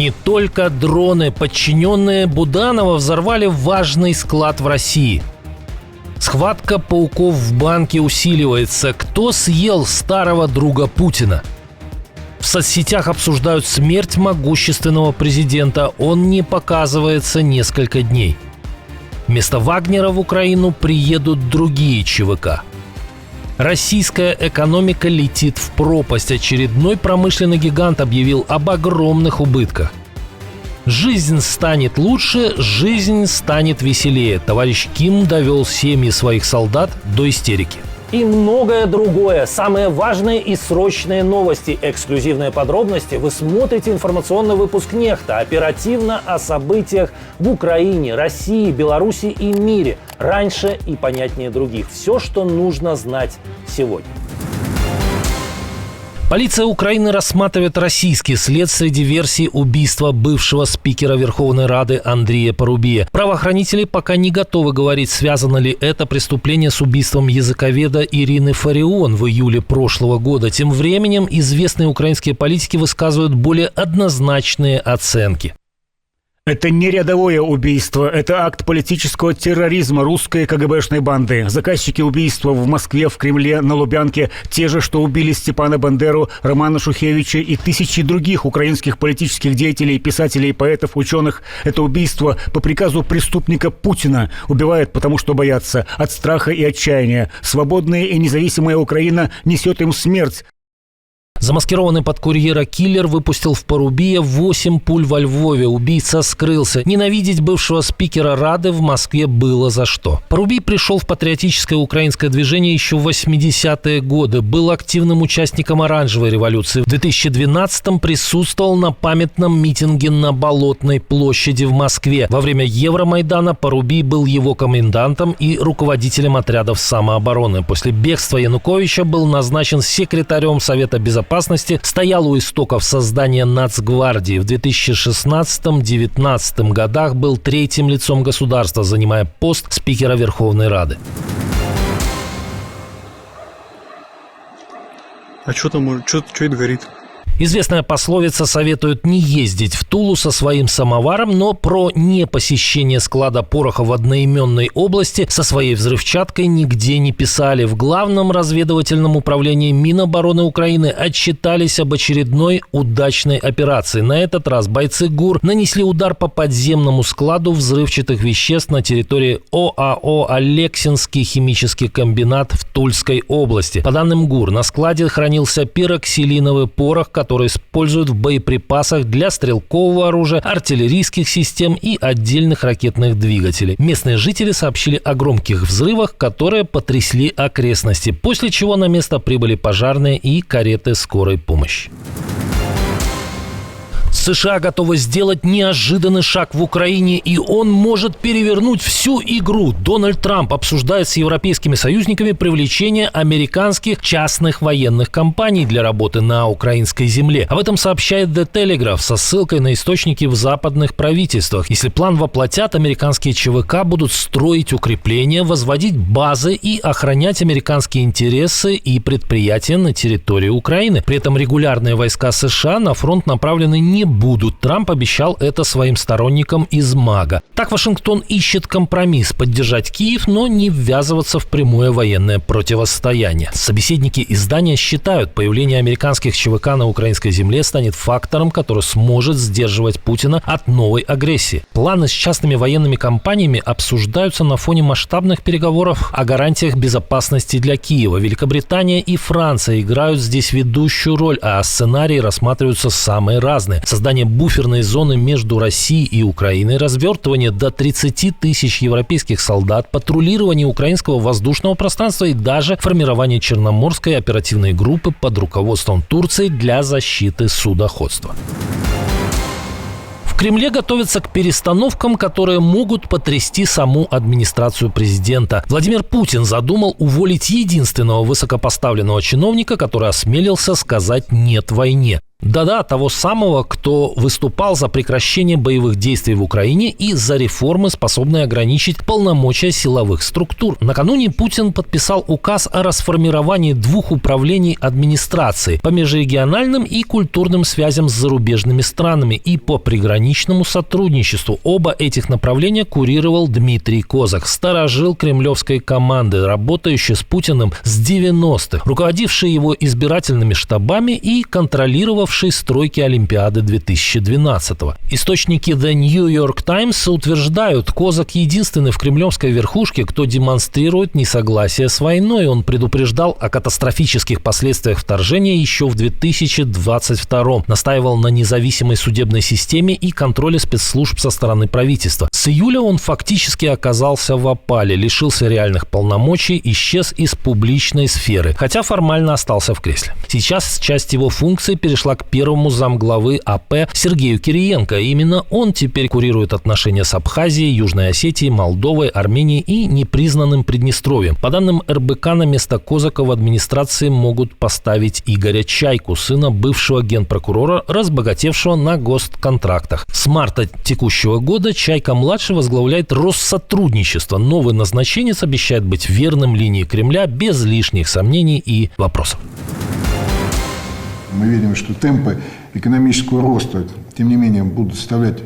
Не только дроны. Подчиненные Буданова взорвали важный склад в России. Схватка пауков в банке усиливается. Кто съел старого друга Путина? В соцсетях обсуждают смерть могущественного президента. Он не показывается несколько дней. Вместо Вагнера в Украину приедут другие ЧВК. Российская экономика летит в пропасть. Очередной промышленный гигант объявил об огромных убытках. Жизнь станет лучше, жизнь станет веселее. Товарищ Ким довел семьи своих солдат до истерики. И многое другое. Самые важные и срочные новости, эксклюзивные подробности. Вы смотрите информационный выпуск «Нехта». Оперативно о событиях в Украине, России, Беларуси и мире. Раньше и понятнее других. Все, что нужно знать сегодня. Полиция Украины рассматривает российский след среди версий убийства бывшего спикера Верховной Рады Андрея Порубия. Правоохранители пока не готовы говорить, связано ли это преступление с убийством языковеда Ирины Фарион в июле прошлого года. Тем временем известные украинские политики высказывают более однозначные оценки. Это не рядовое убийство, это акт политического терроризма русской КГБшной банды. Заказчики убийства в Москве, в Кремле, на Лубянке те же, что убили Степана Бандеру, Романа Шухевича и тысячи других украинских политических деятелей, писателей, поэтов, ученых. Это убийство по приказу преступника Путина. Убивают, потому что боятся, от страха и отчаяния. Свободная и независимая Украина несет им смерть. Замаскированный под курьера киллер выпустил в Порубия 8 пуль во Львове. Убийца скрылся. Ненавидеть бывшего спикера Рады в Москве было за что. Порубий пришел в патриотическое украинское движение еще в 80-е годы. Был активным участником Оранжевой революции. В 2012-м присутствовал на памятном митинге на Болотной площади в Москве. Во время Евромайдана Порубий был его комендантом и руководителем отрядов самообороны. После бегства Януковича был назначен секретарем Совета безопасности, стоял у истоков создания Нацгвардии. В 2016-2019 годах был третьим лицом государства, занимая пост спикера Верховной Рады. А что там, что это горит? Известная пословица советует не ездить в Тулу со своим самоваром, но про непосещение склада пороха в одноименной области со своей взрывчаткой нигде не писали. В Главном разведывательном управлении Минобороны Украины отчитались об очередной удачной операции. На этот раз бойцы ГУР нанесли удар по подземному складу взрывчатых веществ на территории ОАО «Алексинский химический комбинат» в Тульской области. По данным ГУР, на складе хранился пироксилиновый порох, который используют в боеприпасах для стрелкового оружия, артиллерийских систем и отдельных ракетных двигателей. Местные жители сообщили о громких взрывах, которые потрясли окрестности, после чего на место прибыли пожарные и кареты скорой помощи. США готовы сделать неожиданный шаг в Украине, и он может перевернуть всю игру. Дональд Трамп обсуждает с европейскими союзниками привлечение американских частных военных компаний для работы на украинской земле. Об этом сообщает The Telegraph со ссылкой на источники в западных правительствах. Если план воплотят, американские ЧВК будут строить укрепления, возводить базы и охранять американские интересы и предприятия на территории Украины. При этом регулярные войска США на фронт направлены не будут. Трамп обещал это своим сторонникам из МАГА. Так Вашингтон ищет компромисс – поддержать Киев, но не ввязываться в прямое военное противостояние. Собеседники издания считают, появление американских ЧВК на украинской земле станет фактором, который сможет сдерживать Путина от новой агрессии. Планы с частными военными компаниями обсуждаются на фоне масштабных переговоров о гарантиях безопасности для Киева. Великобритания и Франция играют здесь ведущую роль, а сценарии рассматриваются самые разные. Создание буферной зоны между Россией и Украиной, развертывание до 30 тысяч европейских солдат, патрулирование украинского воздушного пространства и даже формирование Черноморской оперативной группы под руководством Турции для защиты судоходства. В Кремле готовятся к перестановкам, которые могут потрясти саму администрацию президента. Владимир Путин задумал уволить единственного высокопоставленного чиновника, который осмелился сказать «нет» войне. Да-да, того самого, кто выступал за прекращение боевых действий в Украине и за реформы, способные ограничить полномочия силовых структур. Накануне Путин подписал указ о расформировании 2 управлений администрации по межрегиональным и культурным связям с зарубежными странами и по приграничному сотрудничеству. Оба этих направления курировал Дмитрий Козак, старожил кремлевской команды, работающий с Путиным с 90-х, руководивший его избирательными штабами и контролировавший стройки Олимпиады 2012-го. Источники The New York Times утверждают, Козак единственный в кремлевской верхушке, кто демонстрирует несогласие с войной. Он предупреждал о катастрофических последствиях вторжения еще в 2022-м. Настаивал на независимой судебной системе и контроле спецслужб со стороны правительства. С июля он фактически оказался в опале, лишился реальных полномочий, исчез из публичной сферы, хотя формально остался в кресле. Сейчас часть его функций перешла к первому замглавы АП Сергею Кириенко. Именно он теперь курирует отношения с Абхазией, Южной Осетией, Молдовой, Арменией и непризнанным Приднестровьем. По данным РБК, на место Козака в администрации могут поставить Игоря Чайку, сына бывшего генпрокурора, разбогатевшего на госконтрактах. С марта текущего года Чайка-младший возглавляет Россотрудничество. Новый назначенец обещает быть верным линии Кремля без лишних сомнений и вопросов. Мы видим, что темпы экономического роста, тем не менее, будут составлять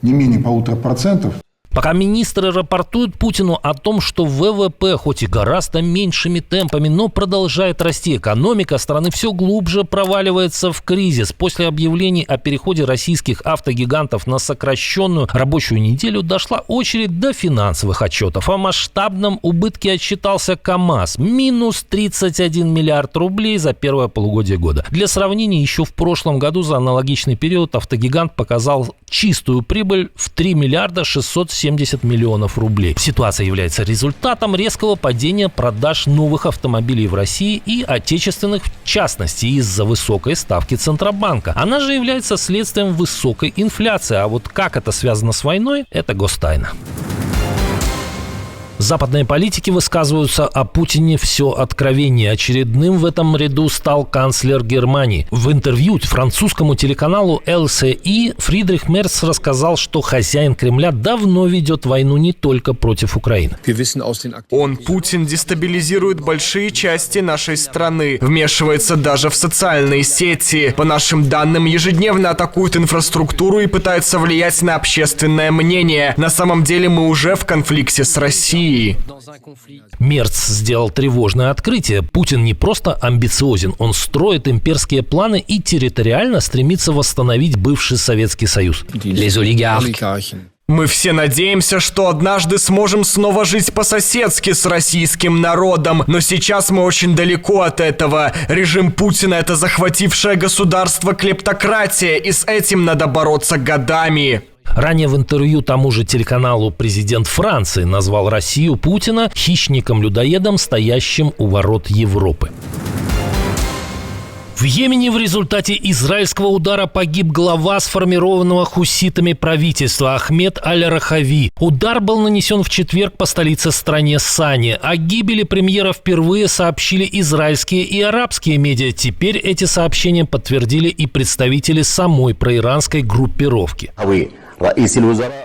не менее 1,5%. Пока министры рапортуют Путину о том, что ВВП хоть и гораздо меньшими темпами, но продолжает расти, экономика страны все глубже проваливается в кризис. После объявлений о переходе российских автогигантов на сокращенную рабочую неделю дошла очередь до финансовых отчетов. О масштабном убытке отчитался КАМАЗ. Минус 31 миллиард рублей за первое полугодие года. Для сравнения, еще в прошлом году за аналогичный период автогигант показал чистую прибыль в 3 миллиарда 670 миллионов рублей. Ситуация является результатом резкого падения продаж новых автомобилей в России и отечественных, в частности, из-за высокой ставки Центробанка. Она же является следствием высокой инфляции. А вот как это связано с войной, это гостайна. Западные политики высказываются о Путине все откровеннее. Очередным в этом ряду стал канцлер Германии. В интервью французскому телеканалу ЛСИ Фридрих Мерц рассказал, что хозяин Кремля давно ведет войну не только против Украины. Он, Путин, дестабилизирует большие части нашей страны, вмешивается даже в социальные сети. По нашим данным, ежедневно атакует инфраструктуру и пытается влиять на общественное мнение. На самом деле мы уже в конфликте с Россией. Мерц сделал тревожное открытие. Путин не просто амбициозен, он строит имперские планы и территориально стремится восстановить бывший Советский Союз. Мы все надеемся, что однажды сможем снова жить по-соседски с российским народом, но сейчас мы очень далеко от этого. Режим Путина – это захватившее государство клептократия, и с этим надо бороться годами. Ранее в интервью тому же телеканалу президент Франции назвал Россию Путина хищником-людоедом, стоящим у ворот Европы. В Йемене в результате израильского удара погиб глава сформированного хуситами правительства Ахмед Аль-Рахави. Удар был нанесен в четверг по столице страны Сане. О гибели премьера впервые сообщили израильские и арабские медиа. Теперь эти сообщения подтвердили и представители самой проиранской группировки.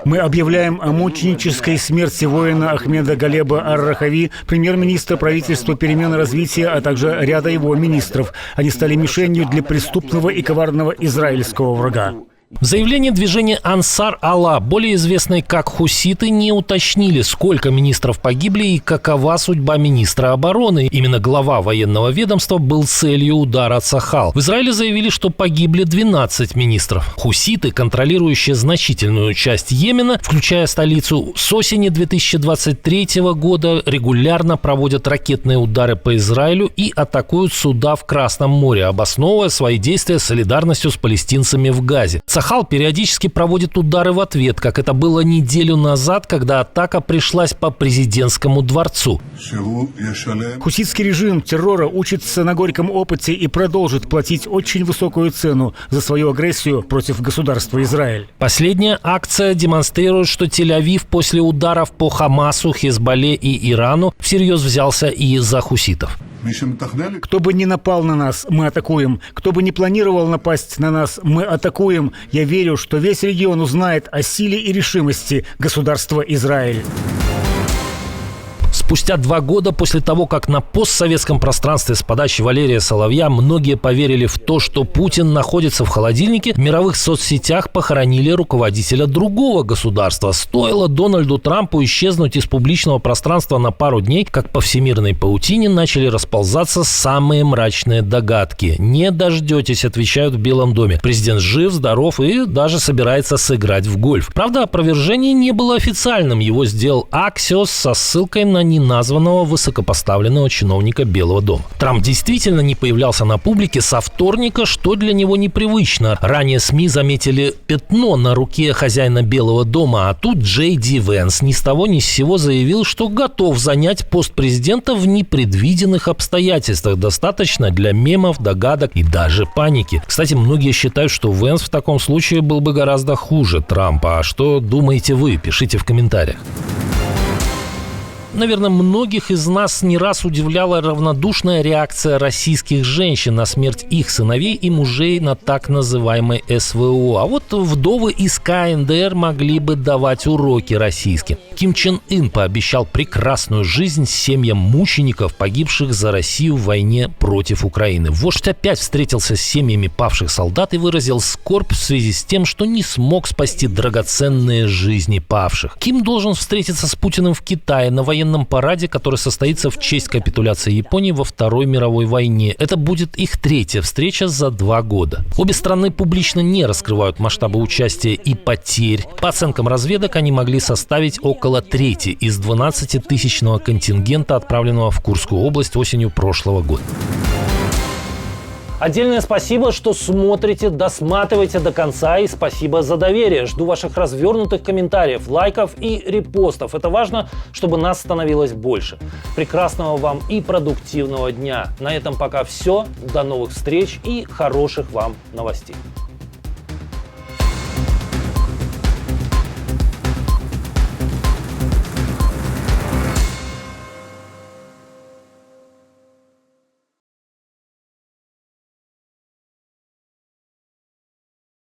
Мы объявляем о мученической смерти воина Ахмеда Галеба Ар-Рахави, премьер-министра правительства перемен и развития, а также ряда его министров. Они стали мишенью для преступного и коварного израильского врага. В заявлении движения Ансар Алла, более известной как хуситы, не уточнили, сколько министров погибли и какова судьба министра обороны. Именно глава военного ведомства был целью удара Цахал. В Израиле заявили, что погибли 12 министров. Хуситы, контролирующие значительную часть Йемена, включая столицу, с осени 2023 года регулярно проводят ракетные удары по Израилю и атакуют суда в Красном море, обосновывая свои действия солидарностью с палестинцами в Газе. Аксахал периодически проводит удары в ответ, как это было неделю назад, когда атака пришлась по президентскому дворцу. Хуситский режим террора учится на горьком опыте и продолжит платить очень высокую цену за свою агрессию против государства Израиль. Последняя акция демонстрирует, что Тель-Авив после ударов по Хамасу, Хезболле и Ирану всерьез взялся и за хуситов. Кто бы ни напал на нас, мы атакуем. Кто бы ни планировал напасть на нас, мы атакуем. Я верю, что весь регион узнает о силе и решимости государства Израиль. Спустя 2 года после того, как на постсоветском пространстве с подачи Валерия Соловья многие поверили в то, что Путин находится в холодильнике, в мировых соцсетях похоронили руководителя другого государства. Стоило Дональду Трампу исчезнуть из публичного пространства на пару дней, как по всемирной паутине начали расползаться самые мрачные догадки. «Не дождетесь», отвечают в Белом доме. Президент жив, здоров и даже собирается сыграть в гольф. Правда, опровержение не было официальным. Его сделал Axios со ссылкой на неназванного высокопоставленного чиновника Белого дома. Трамп действительно не появлялся на публике со вторника, что для него непривычно. Ранее СМИ заметили пятно на руке хозяина Белого дома, а тут Джей Ди Венс ни с того ни с сего заявил, что готов занять пост президента в непредвиденных обстоятельствах. Достаточно для мемов, догадок и даже паники. Кстати, многие считают, что Венс в таком случае был бы гораздо хуже Трампа. А что думаете вы? Пишите в комментариях. Наверное, многих из нас не раз удивляла равнодушная реакция российских женщин на смерть их сыновей и мужей на так называемой СВО. А вот вдовы из КНДР могли бы давать уроки российским. Ким Чен Ын пообещал прекрасную жизнь семьям мучеников, погибших за Россию в войне против Украины. Вождь опять встретился с семьями павших солдат и выразил скорбь в связи с тем, что не смог спасти драгоценные жизни павших. Ким должен встретиться с Путиным в Китае на военном параде, который состоится в честь капитуляции Японии во Второй мировой войне. Это будет их 3-я встреча за 2 года. Обе страны публично не раскрывают масштабы участия и потерь. По оценкам разведок, они могли составить около трети из 12-тысячного контингента, отправленного в Курскую область осенью прошлого года. Отдельное спасибо, что смотрите, досматриваете до конца, и спасибо за доверие. Жду ваших развернутых комментариев, лайков и репостов. Это важно, чтобы нас становилось больше. Прекрасного вам и продуктивного дня. На этом пока все. До новых встреч и хороших вам новостей.